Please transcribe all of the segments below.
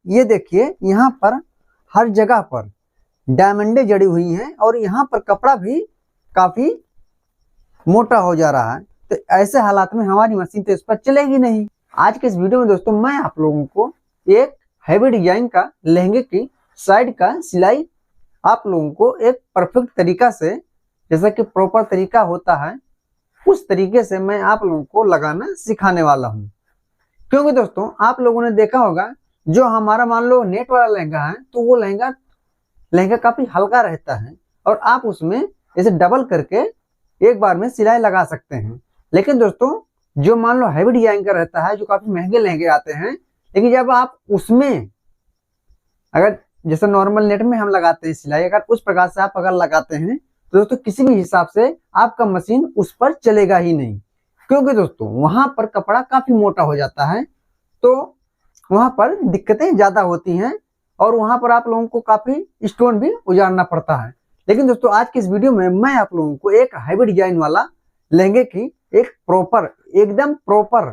ये देखिए यहाँ पर हर जगह पर डायमंडे जड़ी हुई हैं और यहाँ पर कपड़ा भी काफी मोटा हो जा रहा है। तो ऐसे हालात में हमारी मशीन तो इस पर चलेगी नहीं। आज के इस वीडियो में दोस्तों मैं आप लोगों को एक हैवी डिजाइन का लहंगे की साइड का सिलाई आप लोगों को एक परफेक्ट तरीका से, जैसा कि प्रॉपर तरीका होता है उस तरीके से मैं आप लोगों को लगाना सिखाने वाला हूं। क्योंकि दोस्तों आप लोगों ने देखा होगा जो हमारा मान लो नेट वाला लहंगा है तो वो लहंगा काफी हल्का रहता है और आप उसमें इसे डबल करके एक बार में सिलाई लगा सकते हैं। लेकिन दोस्तों जो मान लो हैवी डिजाइन का रहता है, जो काफी महंगे लहंगे आते हैं, लेकिन जब आप उसमें अगर जैसे नॉर्मल नेट में हम लगाते हैं सिलाई, अगर उस प्रकार से आप अगर लगाते हैं तो दोस्तों किसी भी हिसाब से आपका मशीन उस पर चलेगा ही नहीं। क्योंकि दोस्तों वहां पर कपड़ा काफी मोटा हो जाता है तो वहां पर दिक्कतें ज्यादा होती हैं और वहां पर आप लोगों को काफी स्टोन भी उजाड़ना पड़ता है। लेकिन दोस्तों आज की इस वीडियो में मैं आप लोगों को एक हैवी डिजाइन वाला लहंगे की एकदम प्रॉपर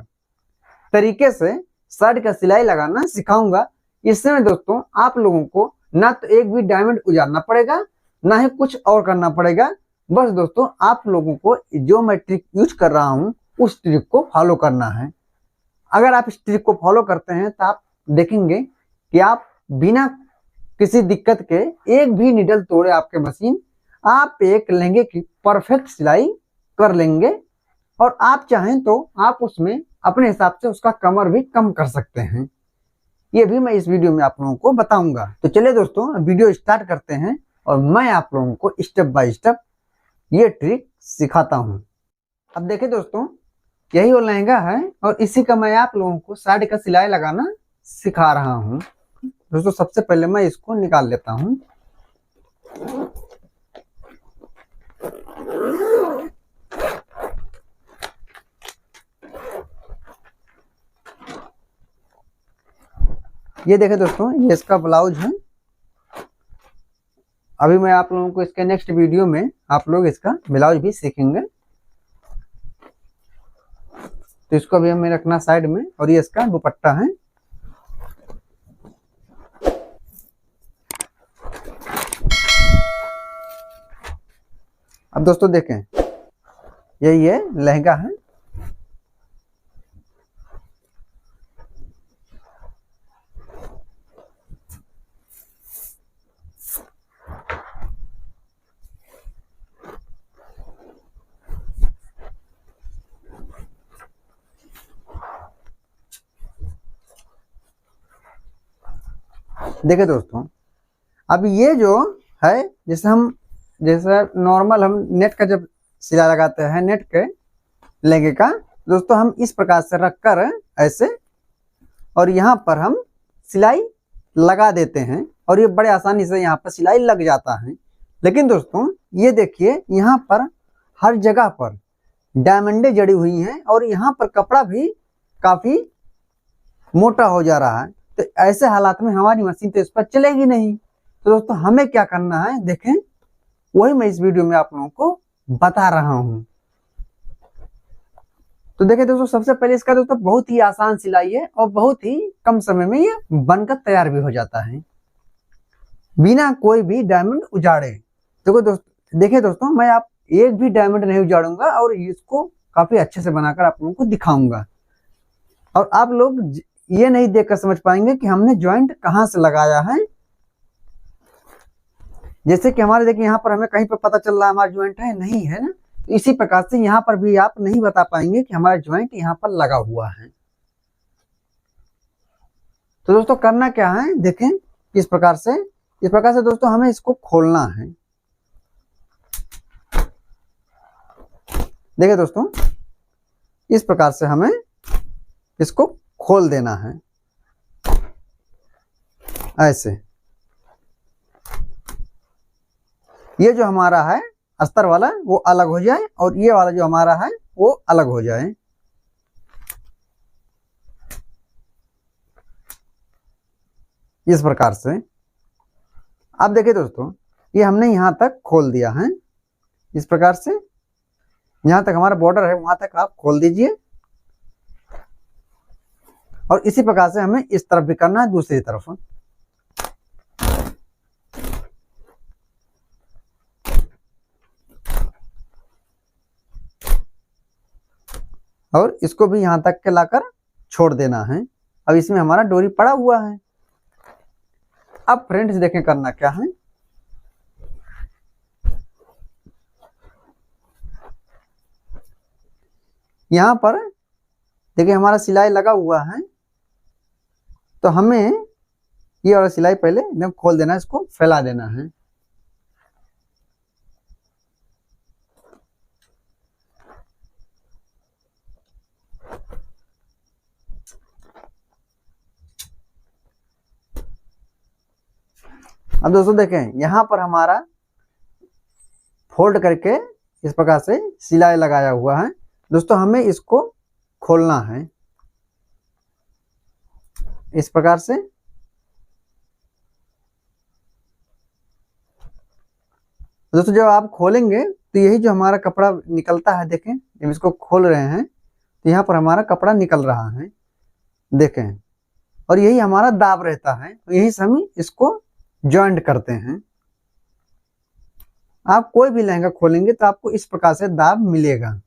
तरीके से शर्ट का सिलाई लगाना सिखाऊंगा। इससे दोस्तों आप लोगों को ना तो एक भी डायमंड उजाड़ना पड़ेगा, ना ही कुछ और करना पड़ेगा। बस दोस्तों आप लोगों को जो मैं ट्रिक यूज कर रहा हूं उस ट्रिक को फॉलो करना है। अगर आप इस ट्रिक को फॉलो करते हैं तो आप देखेंगे कि आप बिना किसी दिक्कत के एक भी निडल तोड़े आपके मशीन आप एक लहंगे की परफेक्ट सिलाई कर लेंगे और आप चाहें तो आप उसमें अपने हिसाब से उसका कमर भी कम कर सकते हैं। ये भी मैं इस वीडियो में आप लोगों को बताऊंगा। तो चलिए दोस्तों वीडियो स्टार्ट करते हैं और मैं आप लोगों को स्टेप बाय स्टेप ये ट्रिक सिखाता हूं। अब देखिए दोस्तों यही वो लहंगा है और इसी का मैं आप लोगों को साइड का सिलाई लगाना सिखा रहा हूं। दोस्तों सबसे पहले मैं इसको निकाल लेता हूं। ये देखें दोस्तों ये इसका ब्लाउज है। अभी मैं आप लोगों को इसके नेक्स्ट वीडियो में आप लोग इसका ब्लाउज भी सीखेंगे। तो इसको भी हमें रखना साइड में और ये इसका दुपट्टा है। अब दोस्तों देखें ये लहंगा है। देखिए दोस्तों अब ये जो है जैसे नॉर्मल हम नेट का जब सिलाई लगाते हैं नेट के लहंगे का, दोस्तों हम इस प्रकार से रखकर ऐसे और यहाँ पर हम सिलाई लगा देते हैं और ये बड़े आसानी से यहाँ पर सिलाई लग जाता है। लेकिन दोस्तों ये देखिए यहाँ पर हर जगह पर डायमंडे जड़ी हुई हैं और यहाँ पर कपड़ा भी काफी मोटा हो जा रहा है। तो ऐसे हालात में हमारी मशीन तो इस पर चलेगी नहीं। तो दोस्तों हमें क्या करना है देखें, वही मैं इस वीडियो में आप लोगों को बता रहा हूं। तो देखिए दोस्तों सबसे पहले इसका दोस्तों बहुत ही आसान सिलाई है और बहुत ही कम समय में ये बनकर तैयार भी हो जाता है बिना कोई भी डायमंड उजाड़े। देखिए दोस्तों मैं आप एक भी डायमंड नहीं उजाड़ूंगा और इसको काफी अच्छे से बनाकर आप लोगों को दिखाऊंगा और आप लोग ये नहीं देखकर समझ पाएंगे कि हमने ज्वाइंट कहां से लगाया है। जैसे कि हमारे देखिए यहाँ पर हमें कहीं पर पता चल रहा है हमारा ज्वाइंट है नहीं है ना, तो इसी प्रकार से यहाँ पर भी आप नहीं बता पाएंगे कि हमारा ज्वाइंट यहाँ पर लगा हुआ है। तो दोस्तों करना क्या है देखें इस प्रकार से दोस्तों हमें इसको खोलना है। देखिए दोस्तों इस प्रकार से हमें इसको खोल देना है ऐसे। ये जो हमारा है अस्तर वाला वो अलग हो जाए और ये वाला जो हमारा है वो अलग हो जाए। इस प्रकार से अब देखिए दोस्तों ये हमने यहां तक खोल दिया है। इस प्रकार से जहां तक हमारा बॉर्डर है वहां तक आप खोल दीजिए। और इसी प्रकार से हमें इस तरफ भी करना है, दूसरी तरफ। और इसको भी यहां तक के लाकर छोड़ देना है। अब इसमें हमारा डोरी पड़ा हुआ है। अब फ्रेंड्स देखें करना क्या है। यहां पर देखिए हमारा सिलाई लगा हुआ है, तो हमें ये वाला सिलाई पहले एकदम खोल देना है, इसको फैला देना है। अब दोस्तों देखें यहां पर हमारा फोल्ड करके इस प्रकार से सिलाई लगाया हुआ है। दोस्तों हमें इसको खोलना है इस प्रकार से। दोस्तों जब आप खोलेंगे तो यही जो हमारा कपड़ा निकलता है, देखें जब इसको खोल रहे हैं तो यहाँ पर हमारा कपड़ा निकल रहा है, देखें। और यही हमारा दाब रहता है, तो यही से हम इसको जॉइंट करते हैं। आप कोई भी लहंगा खोलेंगे तो आपको इस प्रकार से दाब मिलेगा।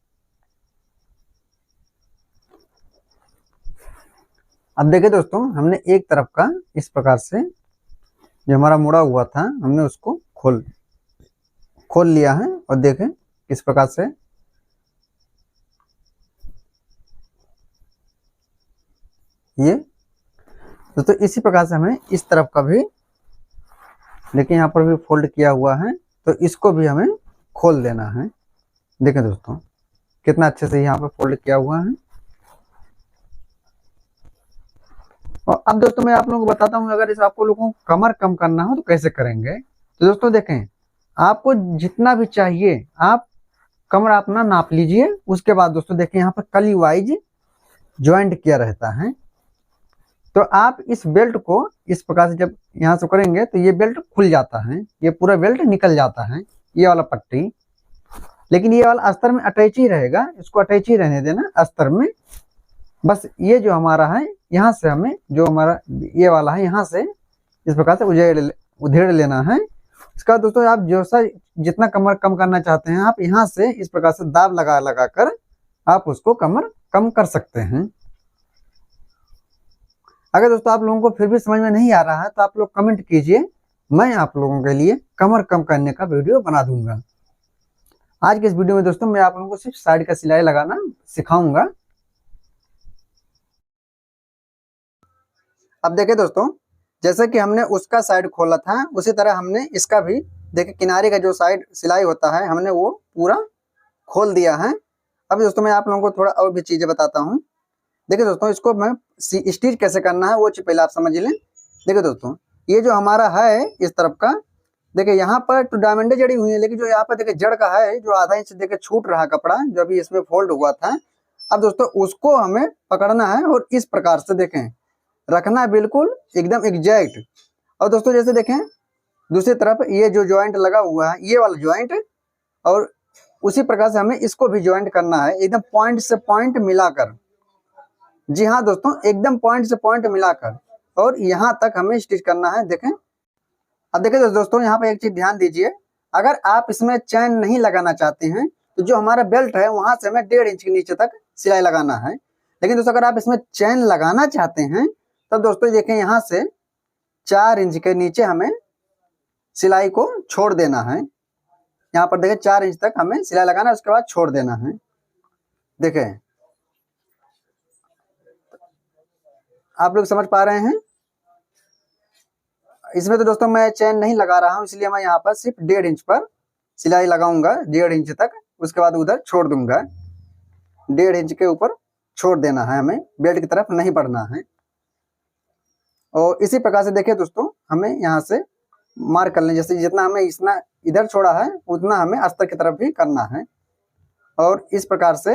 अब देखिए दोस्तों हमने एक तरफ का इस प्रकार से जो हमारा मुड़ा हुआ था हमने उसको खोल लिया है, और देखें इस प्रकार से ये दोस्तों इसी प्रकार से हमें इस तरफ का भी देखिए यहाँ पर भी फोल्ड किया हुआ है, तो इसको भी हमें खोल देना है। देखें दोस्तों कितना अच्छे से यहाँ पर फोल्ड किया हुआ है। और अब दोस्तों मैं आप लोगों को बताता हूँ, अगर इस आपको लोगों को कमर कम करना हो तो कैसे करेंगे। तो दोस्तों देखें आपको जितना भी चाहिए आप कमर अपना नाप लीजिए। उसके बाद दोस्तों देखें यहाँ पर कली वाइज ज्वाइंट किया रहता है, तो आप इस बेल्ट को इस प्रकार से जब यहाँ से करेंगे तो ये बेल्ट खुल जाता है, ये पूरा बेल्ट निकल जाता है, ये वाला पट्टी। लेकिन ये वाला अस्तर में अटैच ही रहेगा, इसको अटैच ही रहने देना अस्तर में। बस ये जो हमारा है यहाँ से हमें जो हमारा ये वाला है यहाँ से इस प्रकार से उधेड़ लेना है। इसका दोस्तों आप जो सा जितना कमर कम करना चाहते हैं आप यहाँ से इस प्रकार से दाब लगा कर आप उसको कमर कम कर सकते हैं। अगर दोस्तों आप लोगों को फिर भी समझ में नहीं आ रहा है तो आप लोग कमेंट कीजिए, मैं आप लोगों के लिए कमर कम करने का वीडियो बना दूंगा। आज के इस वीडियो में दोस्तों मैं आप लोगों को सिर्फ साइड का सिलाई लगाना सिखाऊंगा। अब देखिए दोस्तों जैसे कि हमने उसका साइड खोला था उसी तरह हमने इसका भी देखिए किनारे का जो साइड सिलाई होता है हमने वो पूरा खोल दिया है। अब दोस्तों मैं आप लोगों को थोड़ा और भी चीजें बताता हूँ। देखिए दोस्तों इसको मैं स्टिच कैसे करना है वो चीज पहले आप समझ लें। देखिए दोस्तों ये जो हमारा है इस तरफ का देखिए यहाँ पर तो डायमंडे जड़ी हुई है, लेकिन जो यहाँ पर देखिए जड़ का है जो आधा इंच देखिए छूट रहा कपड़ा जो अभी इसमें फोल्ड हुआ था। अब दोस्तों उसको हमें पकड़ना है और इस प्रकार से देखें रखना है बिल्कुल एकदम एग्जैक्ट। और दोस्तों जैसे देखें दूसरी तरफ ये जो ज्वाइंट लगा हुआ है ये वाला ज्वाइंट, और उसी प्रकार से हमें इसको भी ज्वाइंट करना है एकदम पॉइंट से पॉइंट मिलाकर। जी हाँ दोस्तों एकदम पॉइंट से पॉइंट मिलाकर और यहाँ तक हमें स्टिच करना है। देखें अब देखिए दोस्तों यहाँ पर एक चीज ध्यान दीजिए, अगर आप इसमें चैन नहीं लगाना चाहते हैं तो जो हमारा बेल्ट है वहां से हमें 1.5 इंच के नीचे तक सिलाई लगाना है। लेकिन दोस्तों अगर आप इसमें चैन लगाना चाहते हैं तब दोस्तों देखें यहाँ से 4 इंच के नीचे हमें सिलाई को छोड़ देना है। यहाँ पर देखें 4 इंच तक हमें सिलाई लगाना है, उसके बाद छोड़ देना है। देखें आप लोग समझ पा रहे हैं। इसमें तो दोस्तों मैं चैन नहीं लगा रहा हूं इसलिए मैं यहाँ पर सिर्फ 1.5 इंच पर सिलाई लगाऊंगा 1.5 इंच तक, उसके बाद उधर छोड़ दूंगा। 1.5 इंच के ऊपर छोड़ देना है, हमें बेल्ट की तरफ नहीं बढ़ना है। और इसी प्रकार से देखिए दोस्तों हमें यहाँ से मार्क कर लें, जैसे जितना हमें इतना इधर छोड़ा है उतना हमें अस्तर की तरफ भी करना है। और इस प्रकार से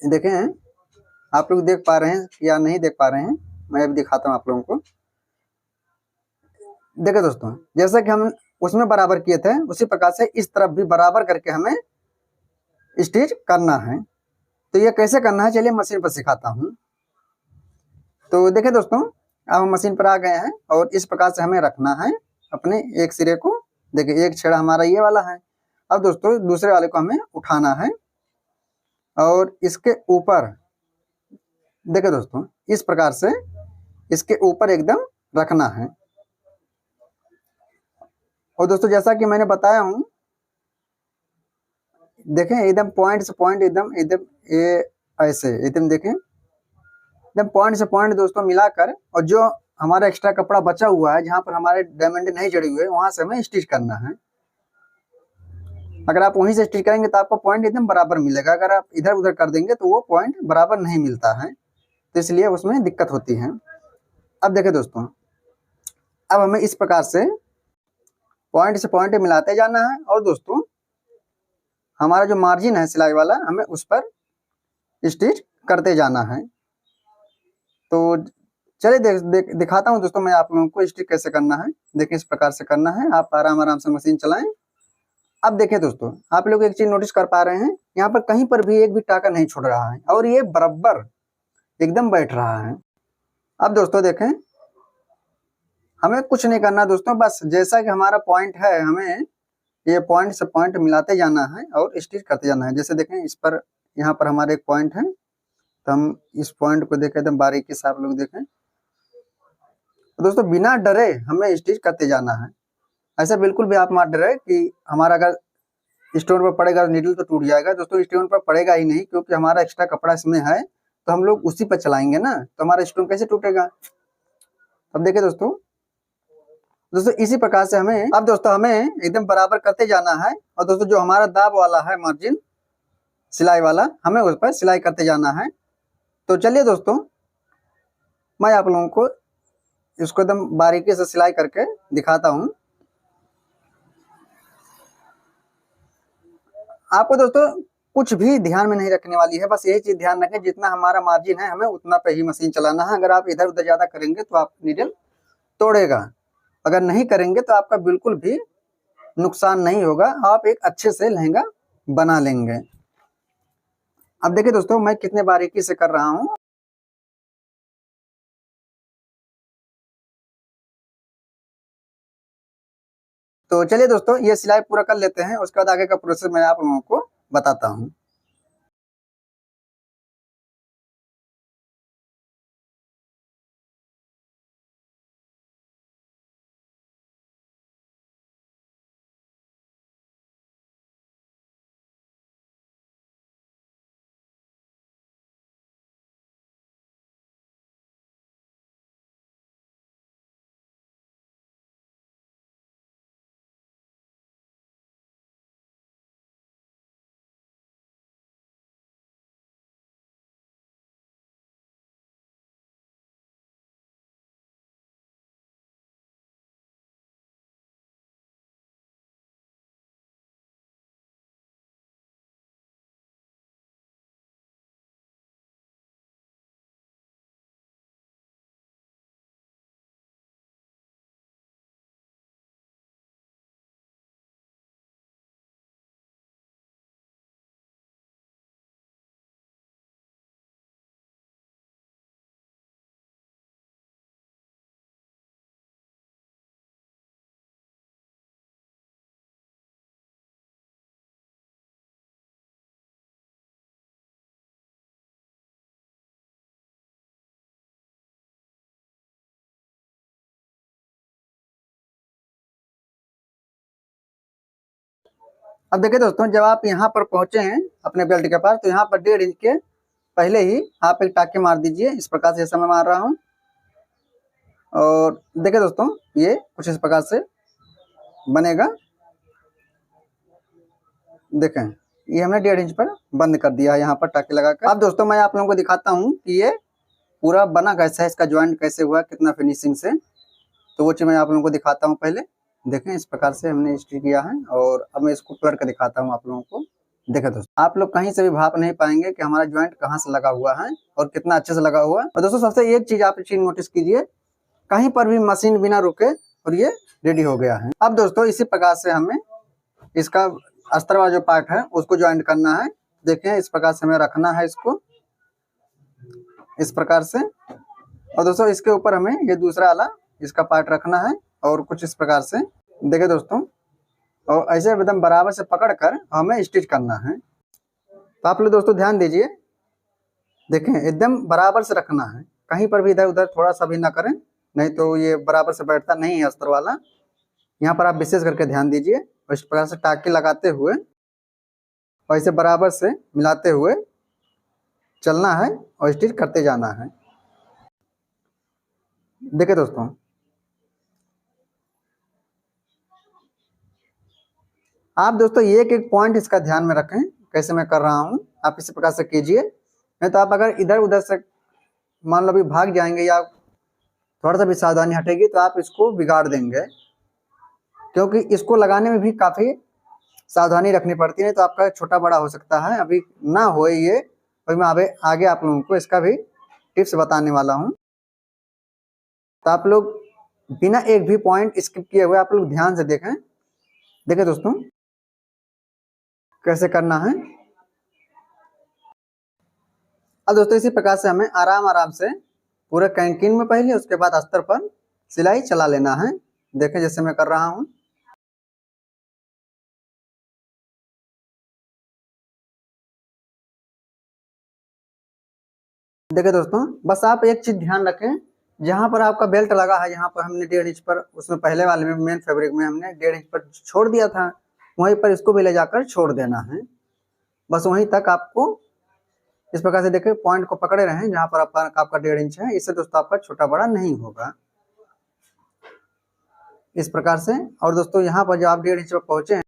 देखें आप लोग देख पा रहे हैं या नहीं देख पा रहे हैं, मैं अभी दिखाता हूँ आप लोगों को। देखिए दोस्तों जैसा कि हम उसमें बराबर किए थे उसी प्रकार से इस तरफ भी बराबर करके हमें स्टिच करना है। तो ये कैसे करना है चलिए मशीन पर सिखाता हूँ। तो देखिए दोस्तों, अब हम मशीन पर आ गए हैं और इस प्रकार से हमें रखना है अपने एक सिरे को। देखिए एक छेड़ा हमारा ये वाला है। अब दोस्तों दूसरे वाले को हमें उठाना है और इसके ऊपर देखिए दोस्तों इस प्रकार से इसके ऊपर एकदम रखना है। और दोस्तों जैसा कि मैंने बताया हूँ, देखें एकदम पॉइंट से पॉइंट एकदम एकदम ये ऐसे एकदम देखें एकदम पॉइंट से पॉइंट दोस्तों मिलाकर, और जो हमारा एक्स्ट्रा कपड़ा बचा हुआ है जहाँ पर हमारे डायमंड नहीं जड़े हुए वहां से हमें स्टिच करना है। अगर आप वहीं से स्टिच करेंगे तो आपको पॉइंट एकदम बराबर मिलेगा। अगर आप इधर उधर कर देंगे तो वो पॉइंट बराबर नहीं मिलता है, तो इसलिए उसमें दिक्कत होती है। अब देखिए दोस्तों, अब हमें इस प्रकार से पॉइंट से पॉइंट मिलाते जाना है और दोस्तों हमारा जो मार्जिन है सिलाई वाला हमें उस पर स्टिच करते जाना है। तो चलिए दिखाता हूँ दोस्तों मैं आप लोगों को स्टिच कैसे करना है। देखिए इस प्रकार से करना है, आप आराम आराम से मशीन चलाएं। अब देखिए दोस्तों, आप लोग एक चीज नोटिस कर पा रहे हैं, यहाँ पर कहीं पर भी एक भी टाका नहीं छोड़ रहा है और ये बराबर एकदम बैठ रहा है। अब दोस्तों देखें, हमें कुछ नहीं करना दोस्तों, बस जैसा कि हमारा पॉइंट है हमें ये पॉइंट से पॉइंट मिलाते जाना है और स्टिच करते जाना है। जैसे देखें इस पर यहाँ पर हमारे एक पॉइंट है, तो हम इस पॉइंट को देखें एकदम बारीकी से आप लोग देखें। तो दोस्तों बिना डरे हमें स्टिच करते जाना है। ऐसा बिल्कुल भी आप मत डरे कि हमारा अगर स्टोन पर पड़ेगा तो नीडल तो टूट जाएगा। दोस्तों स्टोन पर पड़ेगा ही नहीं, क्योंकि हमारा एक्स्ट्रा कपड़ा इसमें है, तो हम लोग उसी पर चलाएंगे ना, तो हमारा स्टोन कैसे टूटेगा। अब देखिए दोस्तों इसी प्रकार से हमें एकदम बराबर करते जाना है। और दोस्तों जो हमारा दाब वाला है मार्जिन सिलाई वाला, हमें उस पर सिलाई करते जाना है। तो चलिए दोस्तों मैं आप लोगों को इसको एकदम बारीकी से सिलाई करके दिखाता हूँ। आपको दोस्तों कुछ भी ध्यान में नहीं रखने वाली है, बस यही चीज ध्यान रखें जितना हमारा मार्जिन है हमें उतना पे ही मशीन चलाना है। अगर आप इधर उधर ज्यादा करेंगे तो आप नीडल तोड़ेगा, अगर नहीं करेंगे तो आपका बिल्कुल भी नुकसान नहीं होगा, आप एक अच्छे से लहंगा बना लेंगे। अब देखिए दोस्तों मैं कितने बारीकी से कर रहा हूँ। तो चलिए दोस्तों ये सिलाई पूरा कर लेते हैं, उसके बाद आगे का प्रोसेस मैं आप लोगों को बताता हूँ। अब देखिए दोस्तों, जब आप यहाँ पर पहुंचे हैं अपने बेल्ट के पास, तो यहाँ पर 1.5 इंच के पहले ही आप एक टाके मार दीजिए इस प्रकार से, जैसा मैं मार रहा हूँ। और देखिए दोस्तों ये कुछ इस प्रकार से बनेगा। देखें ये हमने 1.5 इंच पर बंद कर दिया है यहाँ पर टाके लगाकर। अब दोस्तों मैं आप लोगों को दिखाता हूँ कि ये पूरा बना कैसा है, इसका ज्वाइंट कैसे हुआ, कितना फिनिशिंग से, तो वो चीज मैं आप लोगों को दिखाता हूँ। पहले देखें इस प्रकार से हमने स्टिच किया है, और अब मैं इसको कर दिखाता हूँ आप लोगों को। देखें दोस्तों आप लोग कहीं से भी भाप नहीं पाएंगे कि हमारा ज्वाइंट कहाँ से लगा हुआ है और कितना अच्छे से लगा हुआ है। और दोस्तों सबसे एक चीज आप चीज नोटिस कीजिए, कहीं पर भी मशीन बिना रुके और ये रेडी हो गया है। अब दोस्तों इसी प्रकार से हमें इसका अस्तर वाला जो पार्ट है उसको ज्वाइंट करना है। देखें इस प्रकार से हमें रखना है इसको इस प्रकार से, और दोस्तों इसके ऊपर हमें ये दूसरा वाला इसका पार्ट रखना है और कुछ इस प्रकार से देखिए दोस्तों, और ऐसे एकदम बराबर से पकड़कर हमें स्टिच करना है। तो आप लोग दोस्तों ध्यान दीजिए, देखें एकदम बराबर से रखना है, कहीं पर भी इधर उधर थोड़ा सा भी ना करें, नहीं तो ये बराबर से बैठता नहीं है अस्तर वाला। यहाँ पर आप विशेष करके ध्यान दीजिए, और इस प्रकार से टाँके लगाते हुए और इसे बराबर से मिलाते हुए चलना है और स्टिच करते जाना है। देखिए दोस्तों, आप दोस्तों एक एक पॉइंट इसका ध्यान में रखें, कैसे मैं कर रहा हूँ आप इसी प्रकार से कीजिए, नहीं तो आप अगर इधर उधर से मान लो अभी भाग जाएंगे या थोड़ा सा भी सावधानी हटेगी तो आप इसको बिगाड़ देंगे, क्योंकि इसको लगाने में भी काफ़ी सावधानी रखनी पड़ती है, तो आपका छोटा बड़ा हो सकता है, अभी ना हो ये, और मैं आगे आप लोगों को इसका भी टिप्स बताने वाला हूँ। तो आप लोग बिना एक भी पॉइंट स्किप किए हुए आप लोग ध्यान से देखें। देखिए दोस्तों कैसे करना है। अब दोस्तों इसी प्रकार से हमें आराम आराम से पूरे कैंकिन में पहले, उसके बाद अस्तर पर सिलाई चला लेना है। देखें जैसे मैं कर रहा हूँ। देखिए दोस्तों, बस आप एक चीज ध्यान रखें, जहाँ पर आपका बेल्ट लगा है, यहाँ पर हमने 1.5 इंच पर, उसमें पहले वाले में मेन फैब्रिक में हमने 1.5 इंच पर छोड़ दिया था, वहीं पर इसको भी ले जाकर छोड़ देना है। बस वहीं तक आपको इस प्रकार से देखिए पॉइंट को पकड़े रहें, जहाँ पर आपका 1.5 इंच है, इससे दोस्तों आपका छोटा बड़ा नहीं होगा इस प्रकार से। और दोस्तों यहाँ पर जब आप 1.5 इंच पर पहुंचे हैं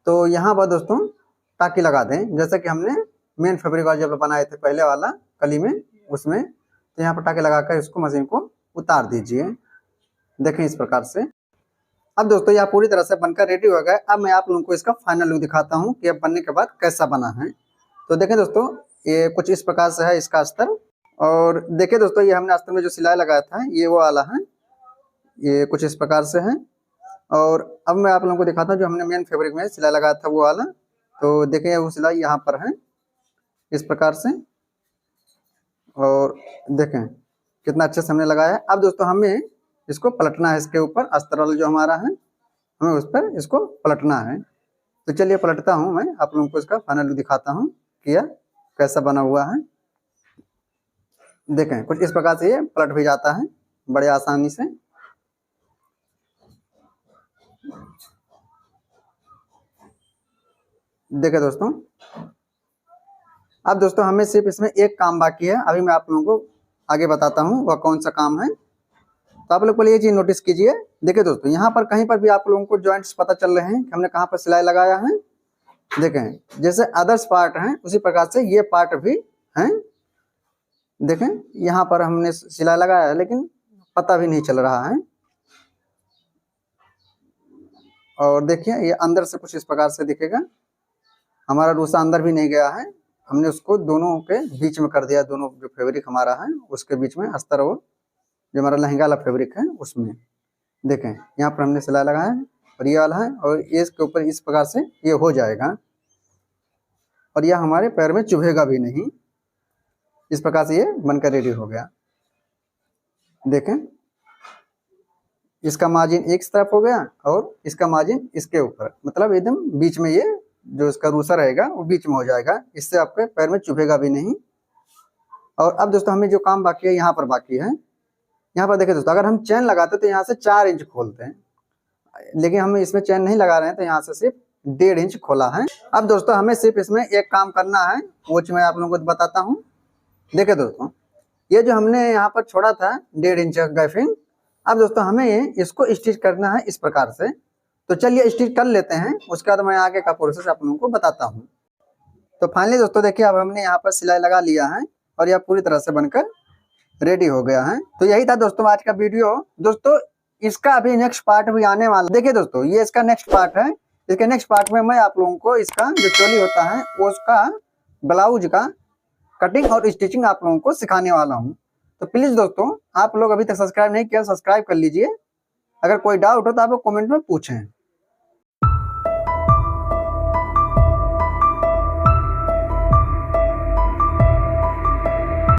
तो यहाँ पर दोस्तों टाँकी लगा दें, जैसा कि हमने मेन फैब्रिक वाला जब बनाए थे पहले वाला कली में, उसमें तो यहाँ पर टाँकी लगाकर इसको मशीन को उतार दीजिए। देखें इस प्रकार से। अब दोस्तों यह पूरी तरह से बनकर रेडी हो गया। अब मैं आप लोगों को इसका फाइनल लुक दिखाता हूँ कि अब बनने के बाद कैसा बना है। तो देखें दोस्तों, ये कुछ इस प्रकार से है इसका अस्तर। और देखिए दोस्तों, ये हमने अस्तर में जो सिलाई लगाया था ये वो वाला है, ये कुछ इस प्रकार से है। और अब मैं आप लोगों को दिखाता हूँ जो हमने मेन फैब्रिक में सिलाई लगाया था वो वाला। तो देखिए वो सिलाई यहाँ पर है इस प्रकार से, और देखें कितना अच्छे से हमने लगाया है। अब दोस्तों हमें इसको पलटना है, इसके ऊपर अस्तर वाला जो हमारा है हमें उस पर इसको पलटना है। तो चलिए पलटता हूँ, मैं आप लोगों को इसका फाइनल लुक दिखाता हूँ कि यह कैसा बना हुआ है। देखें कुछ इस प्रकार से ये पलट भी जाता है बड़े आसानी से। देखिए दोस्तों, अब दोस्तों हमें सिर्फ इसमें एक काम बाकी है, अभी मैं आप लोगों को आगे बताता हूँ वह कौन सा काम है। तो आप लोग पहले ये चीज नोटिस कीजिए। देखिए दोस्तों, यहाँ पर कहीं पर भी आप लोगों को जॉइंट्स पता चल रहे हैं कि हमने कहाँ पर सिलाई लगाया है। देखें जैसे अदर्स पार्ट हैं उसी प्रकार से ये पार्ट भी हैं। देखें यहाँ पर हमने सिलाई लगाया है लेकिन पता भी नहीं चल रहा है। और देखिए ये अंदर से कुछ इस प्रकार से दिखेगा, हमारा रूसा अंदर भी नहीं गया है, हमने उसको दोनों के बीच में कर दिया, दोनों जो फैब्रिक हमारा है उसके बीच में अस्तर और जो हमारा लहंगा वाला फैब्रिक है उसमें। देखें यहाँ पर हमने सिलाई लगाया है और ये वाला है, और इसके ऊपर इस प्रकार से ये हो जाएगा और यह हमारे पैर में चुभेगा भी नहीं। इस प्रकार से ये बनकर रेडी हो गया। देखें इसका मार्जिन एक तरफ हो गया और इसका मार्जिन इसके ऊपर, मतलब एकदम बीच में ये जो इसका रूसा रहेगा वो बीच में हो जाएगा, इससे आपके पैर में चुभेगा भी नहीं। और अब दोस्तों हमें जो काम बाकी है यहाँ पर बाकी है। यहाँ पर देखिए दोस्तों, अगर हम चैन लगाते तो यहाँ से 4 इंच खोलते हैं, लेकिन हम इसमें चैन नहीं लगा रहे हैं तो यहाँ से सिर्फ 1.5 इंच खोला है। अब दोस्तों हमें सिर्फ इसमें एक काम करना है, वो मैं आप लोगों को बताता हूँ। देखिए दोस्तों, ये जो हमने यहाँ पर छोड़ा था 1.5 इंच का गैपिंग, अब दोस्तों हमें इसको स्टिच करना है इस प्रकार से। तो चलिए स्टिच कर लेते हैं, उसके बाद मैं आगे का प्रोसेस आप लोगों को बताता हूँ। तो फाइनली दोस्तों देखिए, अब हमने यहाँ पर सिलाई लगा लिया है और यह पूरी तरह से बनकर रेडी हो गया है। तो यही था दोस्तों आज का वीडियो। दोस्तों इसका अभी नेक्स्ट पार्ट भी आने वाला। देखिए दोस्तों, ये इसका नेक्स्ट पार्ट है। इसके नेक्स्ट पार्ट में मैं आप लोगों को इसका जो चोली होता है उसका ब्लाउज का कटिंग और स्टिचिंग आप लोगों को सिखाने वाला हूँ। तो प्लीज दोस्तों, आप लोग अभी तक सब्सक्राइब नहीं किया, सब्सक्राइब कर लीजिए। अगर कोई डाउट हो तो आप कमेंट में पूछें।